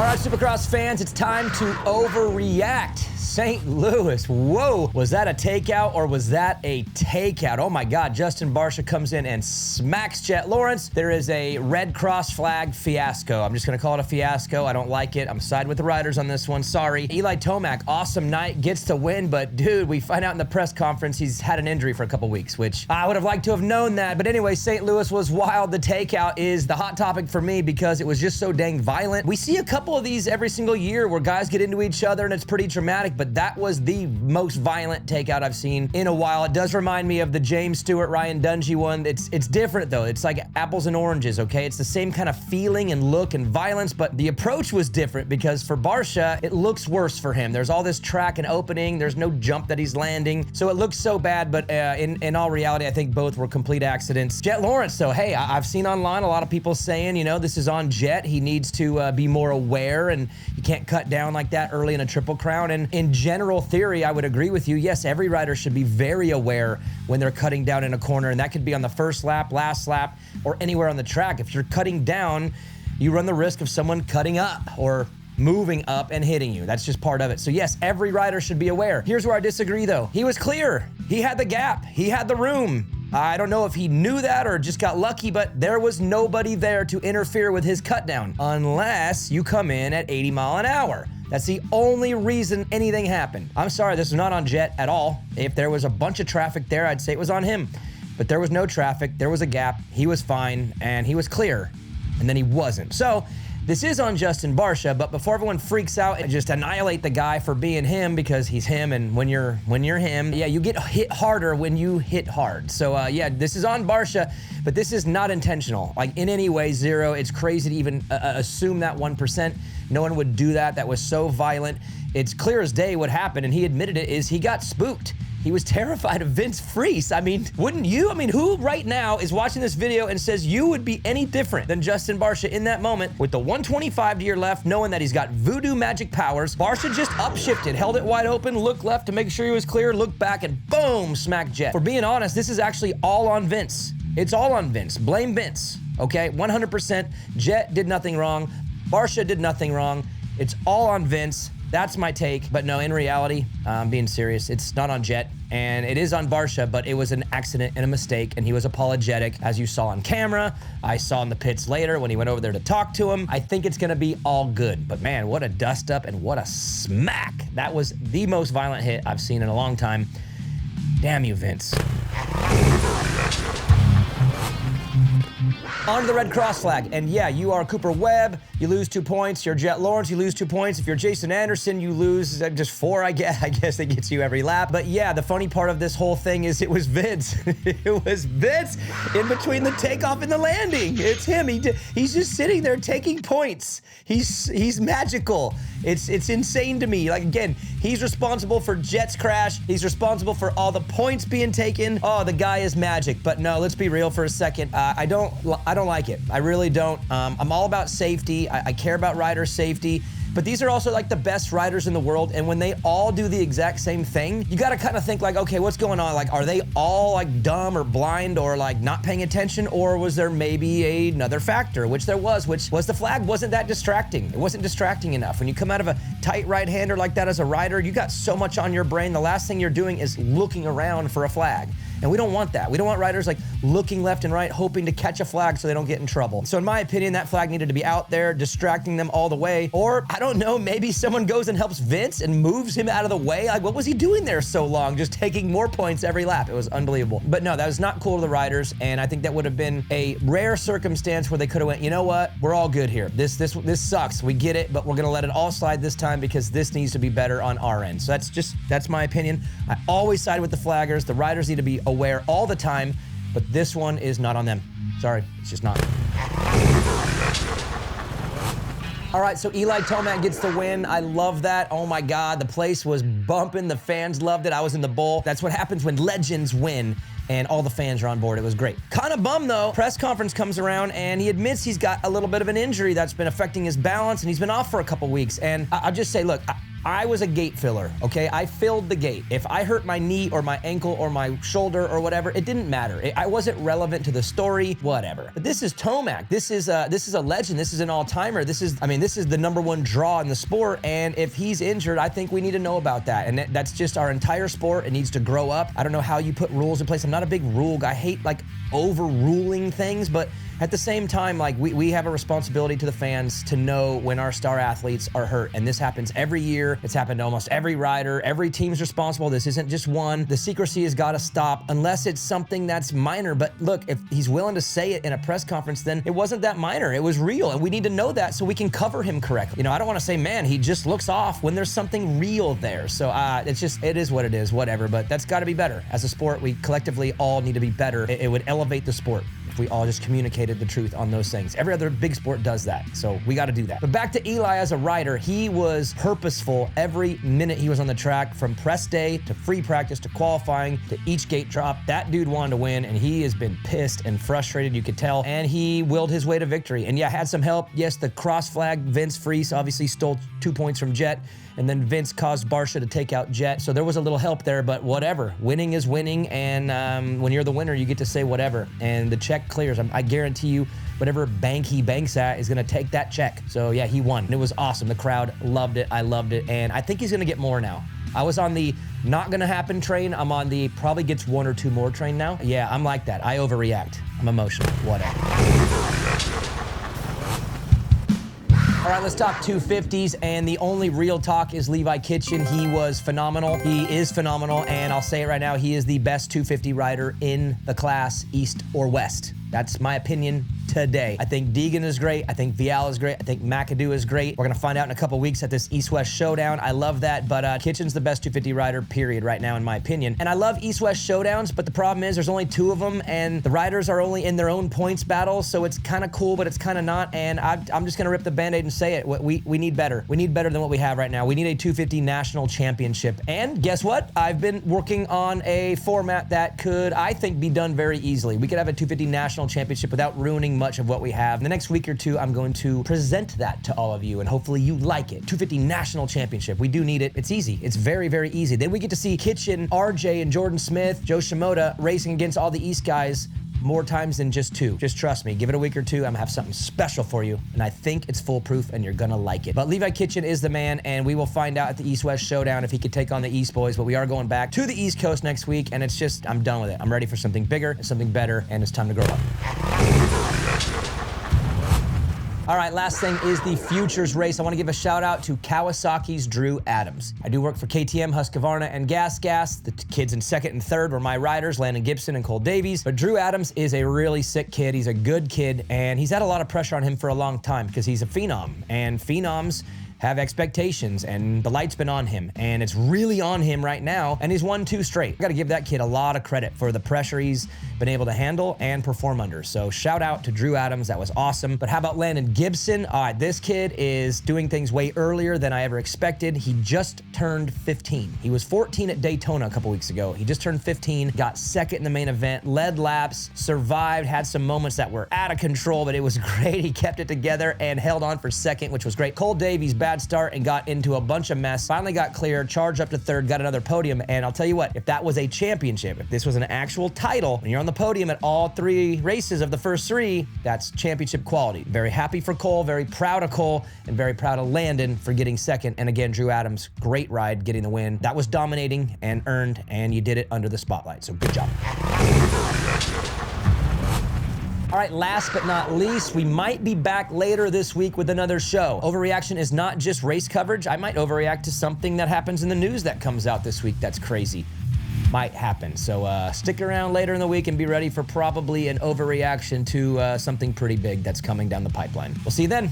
All right, Supercross fans, it's time to overreact. St. Louis, whoa. Was that a takeout or was that a takeout? Oh my God, Justin Barcia comes in and smacks Jett Lawrence. There is a red cross flag fiasco. I'm just gonna call it a fiasco. I don't like it. I'm siding with the riders on this one, sorry. Eli Tomac, awesome night, gets to win, but dude, we find out in the press conference he's had an injury for a couple weeks, which I would have liked to have known that. But anyway, St. Louis was wild. The takeout is the hot topic for me because it was just so dang violent. We see a couple of these every single year where guys get into each other and it's pretty dramatic, but that was the most violent takeout I've seen in a while. It does remind me of the James Stewart, Ryan Dungey one. It's different though. It's like apples and oranges, okay? It's the same kind of feeling and look and violence, but the approach was different because for Barcia, it looks worse for him. There's all this track and opening. There's no jump that he's landing. So it looks so bad, but in all reality, I think both were complete accidents. Jett Lawrence, so hey, I've seen online a lot of people saying, you know, this is on Jett. He needs to be more aware and you can't cut down like that early in a Triple Crown. And in general theory, I would agree with you. Yes, every rider should be very aware when they're cutting down in a corner, and that could be on the first lap, last lap, or anywhere on the track. If you're cutting down, you run the risk of someone cutting up or moving up and hitting you. That's just part of it. So yes, every rider should be aware. Here's where I disagree though. He was clear. He had the gap. He had the room. I don't know if he knew that or just got lucky, but there was nobody there to interfere with his cut down unless you come in at 80 mile an hour. That's the only reason anything happened. I'm sorry, this is not on Jett at all. If there was a bunch of traffic there, I'd say it was on him. But there was no traffic, there was a gap, he was fine, and he was clear, and then he wasn't. So this is on Justin Barcia, but before everyone freaks out and just annihilate the guy for being him because he's him, and when you're him, yeah, you get hit harder when you hit hard. So yeah, this is on Barcia, but this is not intentional, like in any way, zero. It's crazy to even assume that 1%. No one would do that. That was so violent. It's clear as day what happened, and he admitted it, is he got spooked. He was terrified of Vince Freese. I mean, wouldn't you? I mean, who right now is watching this video and says you would be any different than Justin Barcia in that moment with the 125 to your left, knowing that he's got voodoo magic powers? Barcia just upshifted, held it wide open, looked left to make sure he was clear, looked back, and boom, smacked Jett. For being honest, this is actually all on Vince. It's all on Vince. Blame Vince, okay? 100%. Jett did nothing wrong. Barcia did nothing wrong. It's all on Vince. That's my take. But no, in reality, I'm being serious. It's not on Jett, and it is on Barcia, but it was an accident and a mistake, and he was apologetic, as you saw on camera. I saw in the pits later when he went over there to talk to him. I think it's gonna be all good. But man, what a dust up and what a smack. That was the most violent hit I've seen in a long time. Damn you, Vince. On the red cross flag, and yeah, you are Cooper Webb, you lose 2 points. You're Jett Lawrence, you lose 2 points. If you're Jason Anderson, you lose just 4, I guess. I guess that gets you every lap. But yeah, the funny part of this whole thing is it was Vince. It was Vince in between the takeoff and the landing. It's him. He's just sitting there taking points. He's magical. It's insane to me. Like, again, he's responsible for Jett's crash. He's responsible for all the points being taken. Oh, the guy is magic. But no, let's be real for a second. I don't like it. I really don't. I'm all about safety. I care about rider safety. But these are also like the best riders in the world, and when they all do the exact same thing, you gotta kind of think like, okay, what's going on? Like, are they all like dumb or blind or like not paying attention, or was there maybe another factor, which there was, which was the flag wasn't that distracting. It wasn't distracting enough. When you come out of a tight right-hander like that as a rider, you got so much on your brain, the last thing you're doing is looking around for a flag. And we don't want that. We don't want riders like looking left and right, hoping to catch a flag so they don't get in trouble. So in my opinion, that flag needed to be out there, distracting them all the way. Or, I don't know, maybe someone goes and helps Vince and moves him out of the way. Like, what was he doing there so long? Just taking more points every lap. It was unbelievable. But no, that was not cool to the riders. And I think that would have been a rare circumstance where they could have went, you know what? We're all good here. This sucks. We get it, but we're gonna let it all slide this time because this needs to be better on our end. So that's my opinion. I always side with the flaggers. The riders need to be aware all the time, but this one is not on them. Sorry, it's just not. All right, so Eli Tomac gets the win. I love that. Oh my God, the place was bumping. The fans loved it. I was in the bowl. That's what happens when legends win and all the fans are on board. It was great. Kind of bummed though. Press conference comes around and he admits he's got a little bit of an injury that's been affecting his balance and he's been off for a couple weeks. And I'll just say, look, I was a gate filler, okay? I filled the gate. If I hurt my knee or my ankle or my shoulder or whatever, it didn't matter. I wasn't relevant to the story, whatever. But this is Tomac. This is a legend. This is an all-timer. This is the #1 draw in the sport, and if he's injured, I think we need to know about that. And that's just our entire sport. It needs to grow up. I don't know how you put rules in place. I'm not a big rule guy. I hate like overruling things, but at the same time, like we have a responsibility to the fans to know when our star athletes are hurt. And this happens every year. It's happened to almost every rider. Every team's responsible. This isn't just one. The secrecy has got to stop unless it's something that's minor. But look, if he's willing to say it in a press conference, then it wasn't that minor. It was real. And we need to know that so we can cover him correctly. You know, I don't want to say, man, he just looks off when there's something real there. So it is what it is, whatever. But that's got to be better. As a sport, we collectively all need to be better. It would elevate the sport if we all just communicated the truth on those things. Every other big sport does that, so we got to do that. But back to Eli as a rider, he was purposeful every minute he was on the track, from press day to free practice to qualifying to each gate drop. That dude wanted to win, and he has been pissed and frustrated, you could tell, and he willed his way to victory. And yeah, had some help. Yes, the cross flag, Vince Freese obviously stole 2 points from Jett, and then Vince caused Barcia to take out Jett. So there was a little help there, but whatever. Winning is winning, and when you're the winner, you get to say whatever. And the check clears. I guarantee you, whatever bank he banks at is gonna take that check. So yeah, he won. And it was awesome. The crowd loved it. I loved it. And I think he's gonna get more now. I was on the not gonna happen train. I'm on the probably gets 1 or 2 more train now. Yeah, I'm like that. I overreact. I'm emotional. Whatever. All right, let's talk 250s, and the only real talk is Levi Kitchen. He was phenomenal. He is phenomenal, and I'll say it right now, he is the best 250 rider in the class, East or West. That's my opinion today. I think Deegan is great. I think Vial is great. I think McAdoo is great. We're gonna find out in a couple weeks at this East-West Showdown. I love that, but Kitchen's the best 250 rider, period, right now, in my opinion. And I love East-West Showdowns, but the problem is there's only 2 of them, and the riders are only in their own points battles, so it's kind of cool, but it's kind of not, and I'm just gonna rip the Band-Aid and say it. We need better. We need better than what we have right now. We need a 250 national championship. And guess what? I've been working on a format that could, I think, be done very easily. We could have a 250 national championship without ruining much of what we have. In the next week or 2, I'm going to present that to all of you, and hopefully you like it. 250 national championship. We do need it. It's easy. It's very, very easy. Then we get to see Kitchen, RJ, and Jordan Smith, Joe Shimoda racing against all the East guys more times than just 2. Just trust me. Give it a week or 2. I'm gonna have something special for you, and I think it's foolproof, and you're gonna like it. But Levi Kitchen is the man, and we will find out at the East-West Showdown if he could take on the East boys. But we are going back to the East Coast next week, and it's just, I'm done with it. I'm ready for something bigger and something better, and it's time to grow up. All right, last thing is the Futures race. I want to give a shout out to Kawasaki's Drew Adams. I do work for KTM, Husqvarna, and Gas. The kids in 2nd and 3rd were my riders, Landon Gibson and Cole Davies. But Drew Adams is a really sick kid. He's a good kid, and he's had a lot of pressure on him for a long time because he's a phenom, and phenoms have expectations, and the light's been on him, and it's really on him right now, and he's won 2 straight. I gotta give that kid a lot of credit for the pressure he's been able to handle and perform under. So shout out to Drew Adams. That was awesome. But how about Landon Gibson? All right, this kid is doing things way earlier than I ever expected. He just turned 15. He was 14 at Daytona a couple weeks ago. He just turned 15, got 2nd in the main event, led laps, survived, had some moments that were out of control, but it was great. He kept it together and held on for 2nd, which was great. Cole Davies, bad start and got into a bunch of mess. Finally got clear, charged up to 3rd, got another podium. And I'll tell you what, if that was a championship, if this was an actual title, and you're on the podium at all 3 races of the first 3, that's championship quality. Very happy for Cole, very proud of Cole, and very proud of Landon for getting 2nd. And again, Drew Adams, great ride, getting the win. That was dominating and earned, and you did it under the spotlight. So good job. All right, last but not least, we might be back later this week with another show. Overreaction is not just race coverage. I might overreact to something that happens in the news that comes out this week that's crazy. Might happen. So stick around later in the week and be ready for probably an overreaction to something pretty big that's coming down the pipeline. We'll see you then.